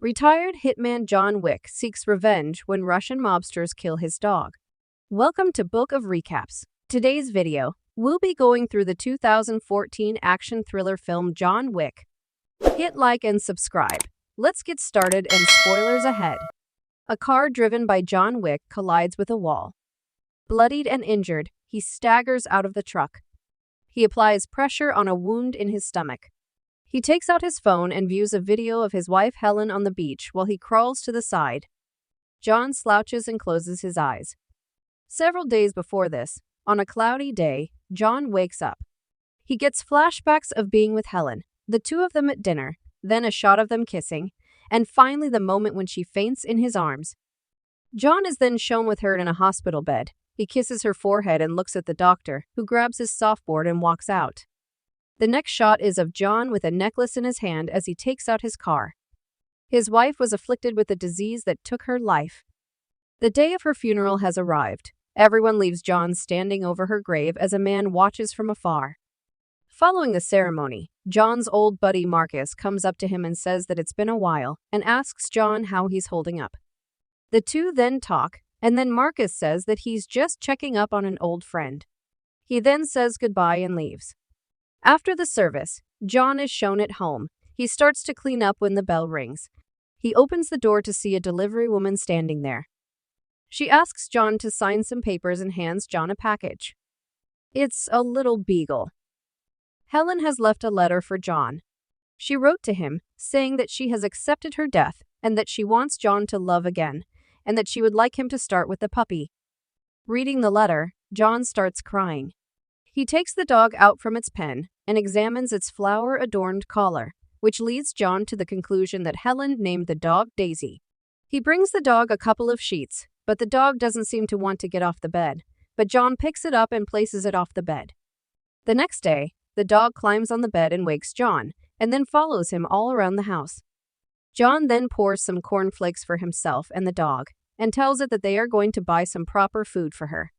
Retired hitman John Wick seeks revenge when Russian mobsters kill his dog. Welcome to Book of Recaps. Today's video, we'll be going through the 2014 action thriller film John Wick. Hit like and subscribe. Let's get started and spoilers ahead. A car driven by John Wick collides with a wall. Bloodied and injured, he staggers out of the truck. He applies pressure on a wound in his stomach. He takes out his phone and views a video of his wife Helen on the beach while he crawls to the side. John slouches and closes his eyes. Several days before this, on a cloudy day, John wakes up. He gets flashbacks of being with Helen, the two of them at dinner, then a shot of them kissing, and finally the moment when she faints in his arms. John is then shown with her in a hospital bed. He kisses her forehead and looks at the doctor, who grabs his softboard and walks out. The next shot is of John with a necklace in his hand as he takes out his car. His wife was afflicted with a disease that took her life. The day of her funeral has arrived. Everyone leaves John standing over her grave as a man watches from afar. Following the ceremony, John's old buddy Marcus comes up to him and says that it's been a while and asks John how he's holding up. The two then talk, and then Marcus says that he's just checking up on an old friend. He then says goodbye and leaves. After the service, John is shown at home. He starts to clean up when the bell rings. He opens the door to see a delivery woman standing there. She asks John to sign some papers and hands John a package. It's a little beagle. Helen has left a letter for John. She wrote to him, saying that she has accepted her death and that she wants John to love again, and that she would like him to start with the puppy. Reading the letter, John starts crying. He takes the dog out from its pen and examines its flower-adorned collar, which leads John to the conclusion that Helen named the dog Daisy. He brings the dog a couple of sheets, but the dog doesn't seem to want to get off the bed, but John picks it up and places it off the bed. The next day, the dog climbs on the bed and wakes John, and then follows him all around the house. John then pours some cornflakes for himself and the dog, and tells it that they are going to buy some proper food for her.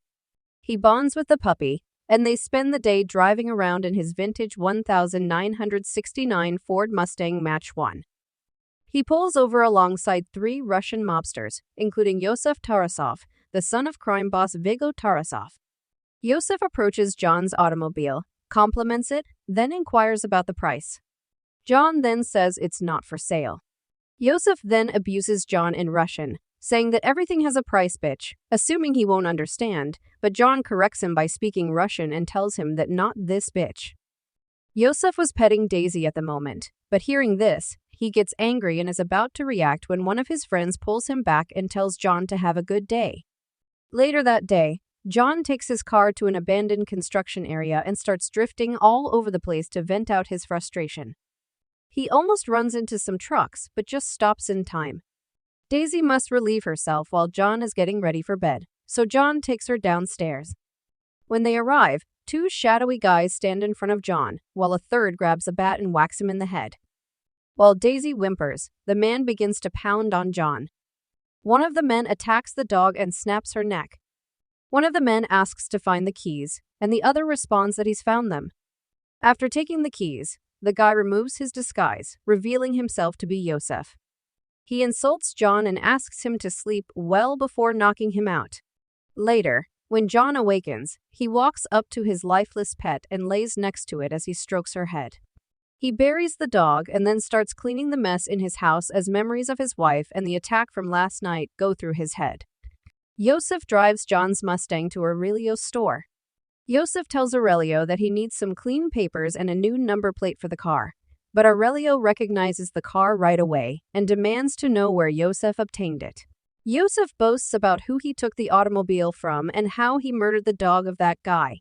He bonds with the puppy, and they spend the day driving around in his vintage 1969 Ford Mustang Match 1. He pulls over alongside three Russian mobsters, including Yosef Tarasov, the son of crime boss Viggo Tarasov. Yosef approaches John's automobile, compliments it, then inquires about the price. John then says it's not for sale. Yosef then abuses John in Russian, saying that everything has a price, bitch, assuming he won't understand, but John corrects him by speaking Russian and tells him that not this bitch. Yosef was petting Daisy at the moment, but hearing this, he gets angry and is about to react when one of his friends pulls him back and tells John to have a good day. Later that day, John takes his car to an abandoned construction area and starts drifting all over the place to vent out his frustration. He almost runs into some trucks, but just stops in time. Daisy must relieve herself while John is getting ready for bed, so John takes her downstairs. When they arrive, two shadowy guys stand in front of John, while a third grabs a bat and whacks him in the head. While Daisy whimpers, the man begins to pound on John. One of the men attacks the dog and snaps her neck. One of the men asks to find the keys, and the other responds that he's found them. After taking the keys, the guy removes his disguise, revealing himself to be Yosef. He insults John and asks him to sleep well before knocking him out. Later, when John awakens, he walks up to his lifeless pet and lays next to it as he strokes her head. He buries the dog and then starts cleaning the mess in his house as memories of his wife and the attack from last night go through his head. Yosef drives John's Mustang to Aurelio's store. Yosef tells Aurelio that he needs some clean papers and a new number plate for the car. But Aurelio recognizes the car right away and demands to know where Yosef obtained it. Yosef boasts about who he took the automobile from and how he murdered the dog of that guy.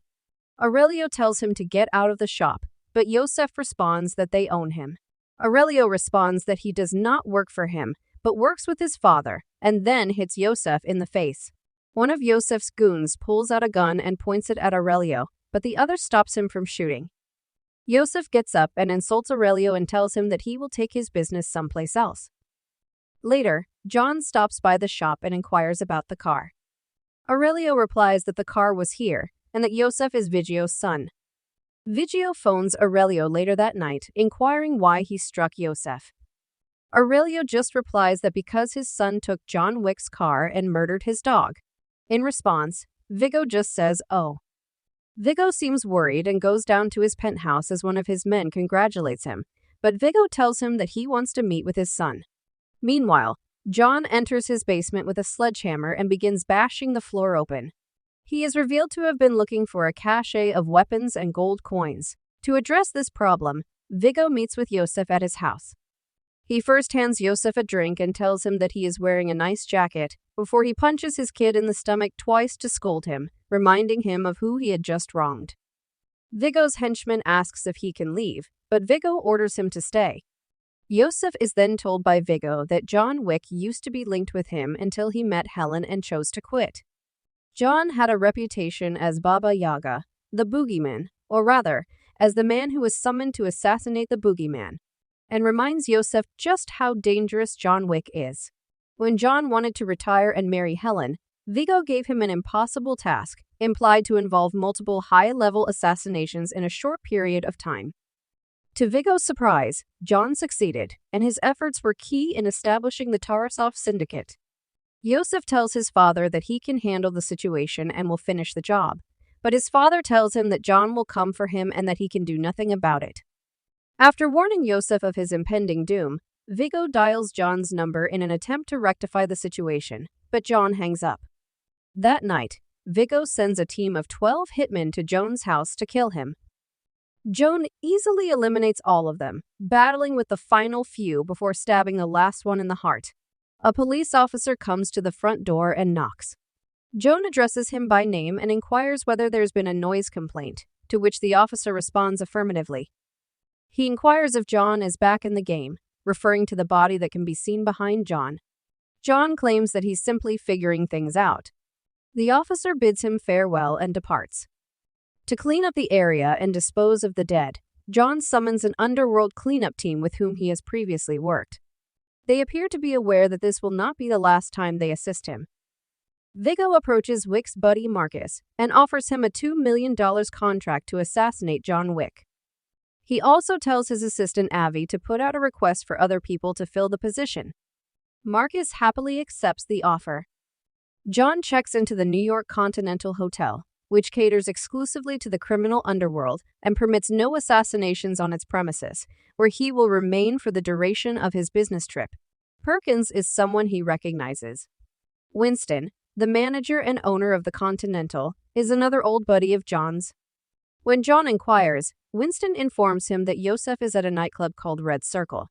Aurelio tells him to get out of the shop, but Yosef responds that they own him. Aurelio responds that he does not work for him, but works with his father, and then hits Yosef in the face. One of Yosef's goons pulls out a gun and points it at Aurelio, but the other stops him from shooting. Yosef gets up and insults Aurelio and tells him that he will take his business someplace else. Later, John stops by the shop and inquires about the car. Aurelio replies that the car was here and that Yosef is Vigio's son. Vigio phones Aurelio later that night, inquiring why he struck Yosef. Aurelio just replies that because his son took John Wick's car and murdered his dog. In response, Viggo just says, "Oh." Viggo seems worried and goes down to his penthouse as one of his men congratulates him, but Viggo tells him that he wants to meet with his son. Meanwhile, John enters his basement with a sledgehammer and begins bashing the floor open. He is revealed to have been looking for a cache of weapons and gold coins. To address this problem, Viggo meets with Yosef at his house. He first hands Yosef a drink and tells him that he is wearing a nice jacket, before he punches his kid in the stomach twice to scold him, reminding him of who he had just wronged. Viggo's henchman asks if he can leave, but Viggo orders him to stay. Yosef is then told by Viggo that John Wick used to be linked with him until he met Helen and chose to quit. John had a reputation as Baba Yaga, the boogeyman, or rather, as the man who was summoned to assassinate the boogeyman, and reminds Yosef just how dangerous John Wick is. When John wanted to retire and marry Helen, Viggo gave him an impossible task, implied to involve multiple high-level assassinations in a short period of time. To Viggo's surprise, John succeeded, and his efforts were key in establishing the Tarasov Syndicate. Yosef tells his father that he can handle the situation and will finish the job, but his father tells him that John will come for him and that he can do nothing about it. After warning Yosef of his impending doom, Viggo dials John's number in an attempt to rectify the situation, but John hangs up. That night, Viggo sends a team of 12 hitmen to Joan's house to kill him. Joan easily eliminates all of them, battling with the final few before stabbing the last one in the heart. A police officer comes to the front door and knocks. Joan addresses him by name and inquires whether there's been a noise complaint, to which the officer responds affirmatively. He inquires if John is back in the game, referring to the body that can be seen behind John. John claims that he's simply figuring things out. The officer bids him farewell and departs. To clean up the area and dispose of the dead, John summons an underworld cleanup team with whom he has previously worked. They appear to be aware that this will not be the last time they assist him. Viggo approaches Wick's buddy Marcus and offers him a $2 million contract to assassinate John Wick. He also tells his assistant Avi to put out a request for other people to fill the position. Marcus happily accepts the offer. John checks into the New York Continental Hotel, which caters exclusively to the criminal underworld and permits no assassinations on its premises, where he will remain for the duration of his business trip. Perkins is someone he recognizes. Winston, the manager and owner of the Continental, is another old buddy of John's. When John inquires, Winston informs him that Yosef is at a nightclub called Red Circle.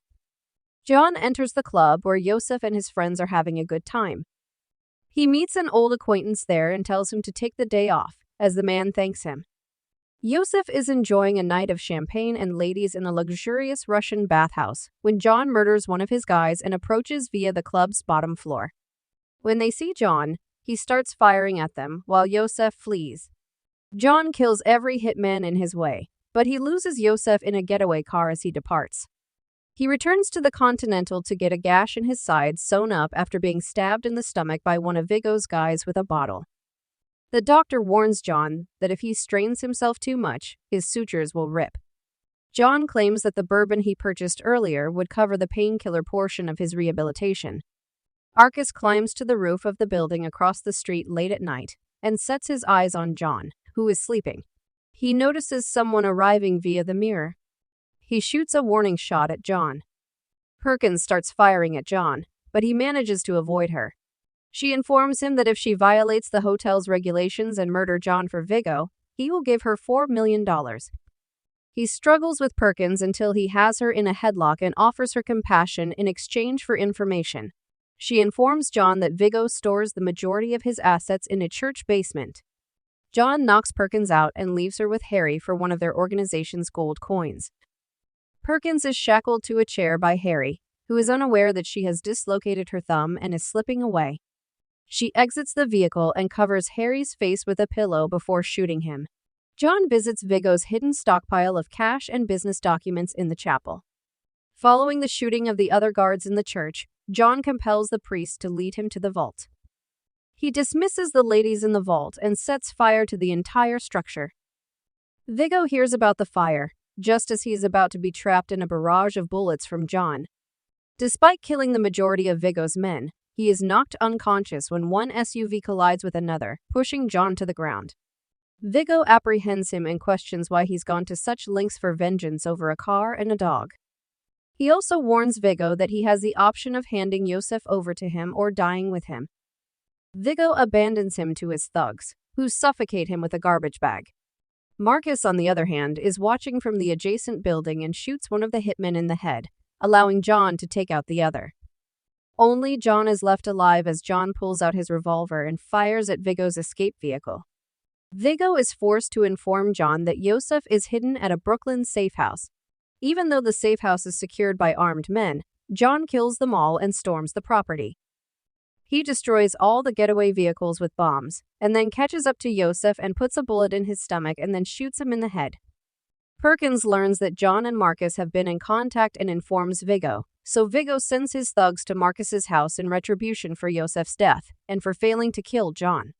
John enters the club where Yosef and his friends are having a good time. He meets an old acquaintance there and tells him to take the day off, as the man thanks him. Yosef is enjoying a night of champagne and ladies in a luxurious Russian bathhouse when John murders one of his guys and approaches via the club's bottom floor. When they see John, he starts firing at them while Yosef flees. John kills every hitman in his way, but he loses Yosef in a getaway car as he departs. He returns to the Continental to get a gash in his side sewn up after being stabbed in the stomach by one of Viggo's guys with a bottle. The doctor warns John that if he strains himself too much, his sutures will rip. John claims that the bourbon he purchased earlier would cover the painkiller portion of his rehabilitation. Arcus climbs to the roof of the building across the street late at night and sets his eyes on John, who is sleeping. He notices someone arriving via the mirror. He shoots a warning shot at John. Perkins starts firing at John, but he manages to avoid her. She informs him that if she violates the hotel's regulations and murder John for Viggo, he will give her $4 million. He struggles with Perkins until he has her in a headlock and offers her compassion in exchange for information. She informs John that Viggo stores the majority of his assets in a church basement. John knocks Perkins out and leaves her with Harry for one of their organization's gold coins. Perkins is shackled to a chair by Harry, who is unaware that she has dislocated her thumb and is slipping away. She exits the vehicle and covers Harry's face with a pillow before shooting him. John visits Viggo's hidden stockpile of cash and business documents in the chapel. Following the shooting of the other guards in the church, John compels the priest to lead him to the vault. He dismisses the ladies in the vault and sets fire to the entire structure. Viggo hears about the fire, just as he is about to be trapped in a barrage of bullets from John. Despite killing the majority of Viggo's men, he is knocked unconscious when one SUV collides with another, pushing John to the ground. Viggo apprehends him and questions why he's gone to such lengths for vengeance over a car and a dog. He also warns Viggo that he has the option of handing Yosef over to him or dying with him. Viggo abandons him to his thugs, who suffocate him with a garbage bag. Marcus, on the other hand, is watching from the adjacent building and shoots one of the hitmen in the head, allowing John to take out the other. Only John is left alive as John pulls out his revolver and fires at Viggo's escape vehicle. Viggo is forced to inform John that Yosef is hidden at a Brooklyn safe house. Even though the safe house is secured by armed men, John kills them all and storms the property. He destroys all the getaway vehicles with bombs, and then catches up to Yosef and puts a bullet in his stomach and then shoots him in the head. Perkins learns that John and Marcus have been in contact and informs Viggo, so Viggo sends his thugs to Marcus's house in retribution for Yosef's death and for failing to kill John.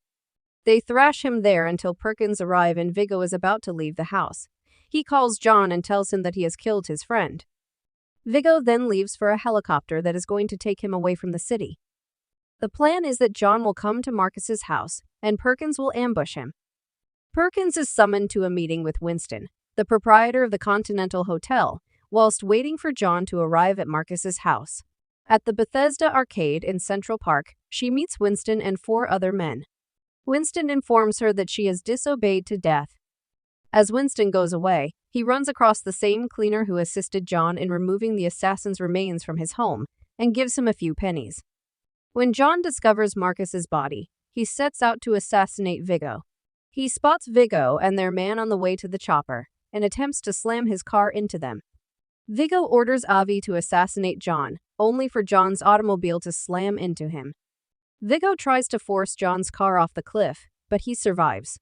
They thrash him there until Perkins arrive and Viggo is about to leave the house. He calls John and tells him that he has killed his friend. Viggo then leaves for a helicopter that is going to take him away from the city. The plan is that John will come to Marcus's house and Perkins will ambush him. Perkins is summoned to a meeting with Winston, the proprietor of the Continental Hotel, whilst waiting for John to arrive at Marcus's house. At the Bethesda Arcade in Central Park, she meets Winston and 4 other men. Winston informs her that she is disobeyed to death. As Winston goes away, he runs across the same cleaner who assisted John in removing the assassin's remains from his home and gives him a few pennies. When John discovers Marcus's body, he sets out to assassinate Viggo. He spots Viggo and their man on the way to the chopper and attempts to slam his car into them. Viggo orders Avi to assassinate John, only for John's automobile to slam into him. Viggo tries to force John's car off the cliff, but he survives.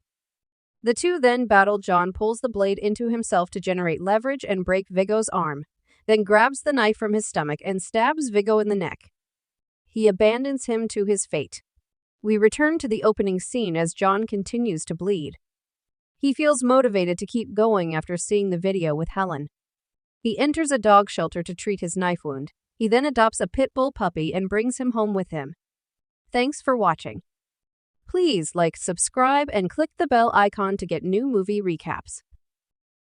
The two then battle. John pulls the blade into himself to generate leverage and break Viggo's arm, then grabs the knife from his stomach and stabs Viggo in the neck. He abandons him to his fate. We return to the opening scene as John continues to bleed. He feels motivated to keep going after seeing the video with Helen. He enters a dog shelter to treat his knife wound. He then adopts a pit bull puppy and brings him home with him. Thanks for watching. Please like, subscribe, and click the bell icon to get new movie recaps.